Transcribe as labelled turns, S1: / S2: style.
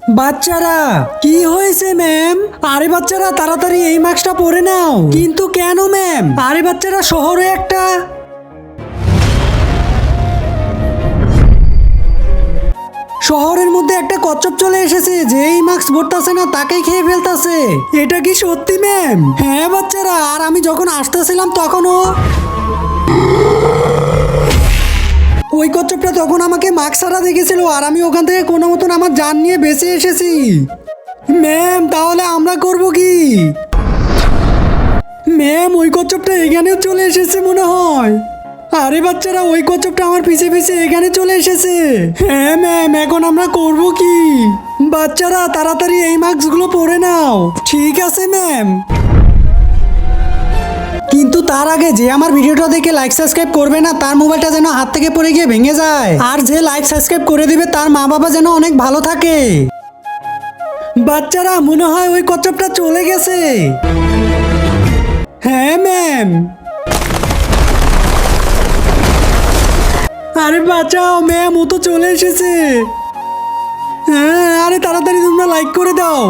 S1: বাচ্চারা কি হয়েছে ম্যাম? আরে বাচ্চারা তাড়াতাড়ি এই মাস্কটা পরে নাও। কিন্তু কেন ম্যাম? আরে বাচ্চারা শহরে একটা শহরের মধ্যে একটা কচ্ছপ চলে এসেছে, যে এই মাস্ক পরতাছে না তাকেই খেয়ে ফেলতাছে। এটা কি সত্যি ম্যাম? হ্যাঁ বাচ্চারা, আর আমি যখন আসতেছিলাম তখনও ওই কচ্ছপটা তখন আমাকে মাস্ক ছাড়া দেখেছিল, আর আমি ওখান থেকে কোনো মতন আমার জান নিয়ে বেঁচে এসেছি। ম্যাম তাহলে আমরা করব কি? ম্যাম ওই কচ্ছপটা এখানেও চলে এসেছে মনে হয়। আরে বাচ্চারা ওই কচ্ছপটা আমার পিছে পিছে এখানে চলে এসেছে। হ্যাঁ ম্যাম, এখন আমরা করব কি? বাচ্চারা তাড়াতাড়ি এই মাস্কগুলো পরে নাও। ঠিক আছে ম্যাম। কিন্তু তার আগে যে আমার ভিডিওটা দেখে লাইক সাবস্ক্রাইব করবে না, তার মোবাইলটা যেন হাত থেকে পড়ে গিয়ে ভেঙে যায়। আর যে লাইক সাবস্ক্রাইব করে দিবে তার মা বাবা যেন অনেক ভালো থাকে। বাচ্চারা মনে হয় ওই কচ্ছপটা চলে গেছে। হ্যাঁ ম্যাম। আরে বাঁচাও ম্যাম, ও তো চলে এসেছে। হ্যাঁ, আরে তাড়াতাড়ি তোমরা লাইক করে দাও।